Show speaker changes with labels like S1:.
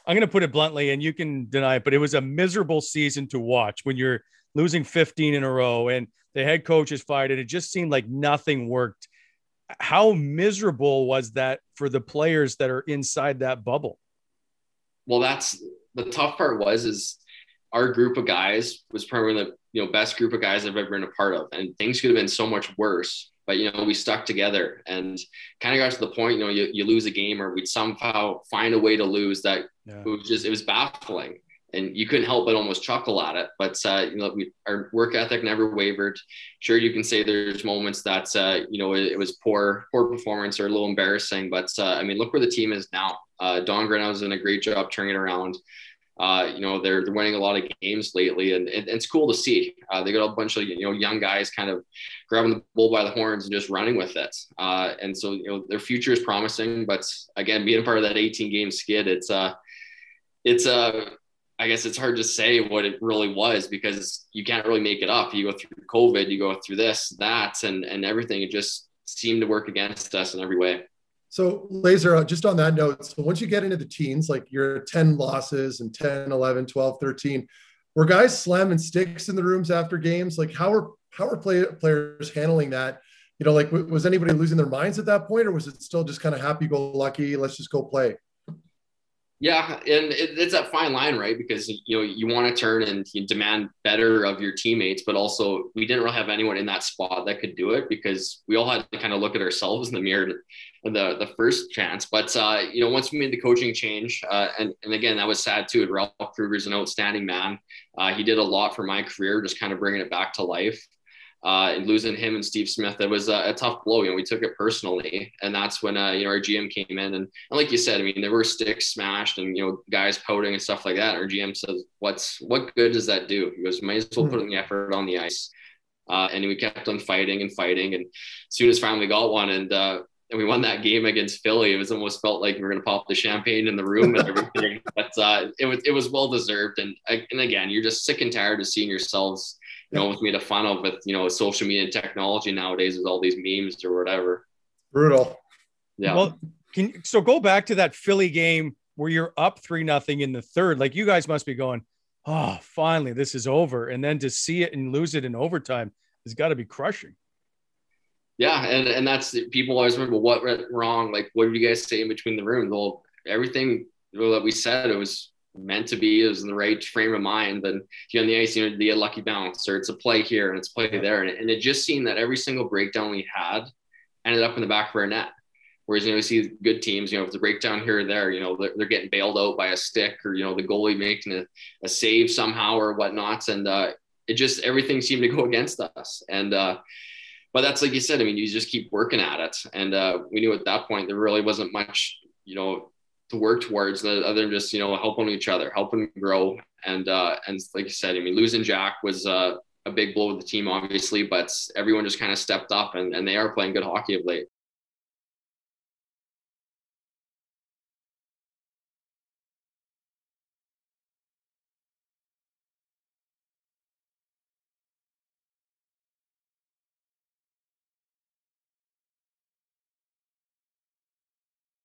S1: I'm going to put it bluntly, and you can deny it, but it was a miserable season to watch when you're losing 15 in a row and the head coach is fired, and it just seemed like nothing worked. How miserable was that for the players that are inside that bubble?
S2: Well, that's the tough part is our group of guys was probably the best group of guys I've ever been a part of, and things could have been so much worse. But we stuck together and kind of got to the point. You lose a game, or we'd somehow find a way to lose. That it was baffling, and you couldn't help but almost chuckle at it. But our work ethic never wavered. Sure, you can say there's moments that it was poor performance or a little embarrassing, but I mean, look where the team is now. Don Grenow's done a great job turning it around. They're winning a lot of games lately, and it's cool to see. They got a bunch of young guys kind of grabbing the bull by the horns and just running with it. And so their future is promising. But again, being a part of that 18-game skid, it's I guess it's hard to say what it really was, because you can't really make it up. You go through COVID, you go through this, that, and everything. It just seemed to work against us in every way.
S3: So Lazar, just on that note, so once you get into the teens, like you're 10 losses and 10, 11, 12, 13, were guys slamming sticks in the rooms after games? Like how are players handling that? Like was anybody losing their minds at that point, or was it still just kind of happy-go-lucky, let's just go play?
S2: Yeah, and it's that fine line, right? Because you want to turn and you demand better of your teammates, but also we didn't really have anyone in that spot that could do it, because we all had to kind of look at ourselves in the mirror the first chance. But once we made the coaching change, and again, that was sad too. Ralph Kruger's an outstanding man. He did a lot for my career, just kind of bringing it back to life. And losing him and Steve Smith, it was a tough blow. We took it personally, and that's when our GM came in, and like you said, I mean, there were sticks smashed and guys pouting and stuff like that. Our GM says, "What good does that do?" He goes, "Might as well put in the effort on the ice." And we kept on fighting, and as soon as finally got one, and we won that game against Philly, it was almost felt like we were going to pop the champagne in the room and everything. But it was well deserved, and again, you're just sick and tired of seeing yourselves was made a fun of with, social media and technology nowadays with all these memes or whatever.
S3: Brutal.
S1: Yeah. Well, so go back to that Philly game where you're up 3-0 in the third. Like you guys must be going, oh, finally, this is over. And then to see it and lose it in overtime has got to be crushing.
S2: Yeah. And that's, people always remember what went wrong. Like, what did you guys say in between the rooms? Well, everything that we said, it was meant to be, is in the right frame of mind. And on the ice, the lucky bounce, or it's a play here and it's play there. And it just seemed that every single breakdown we had ended up in the back of our net. Whereas, we see good teams, if the breakdown here or there, they're getting bailed out by a stick, or, the goalie making a save somehow or whatnot. And it just, everything seemed to go against us. And, but that's, like you said, I mean, you just keep working at it. And we knew at that point, there really wasn't much, to work towards other than just, helping each other, helping grow. And like you said, I mean, losing Jack was a big blow to the team, obviously, but everyone just kind of stepped up, and they are playing good hockey of late.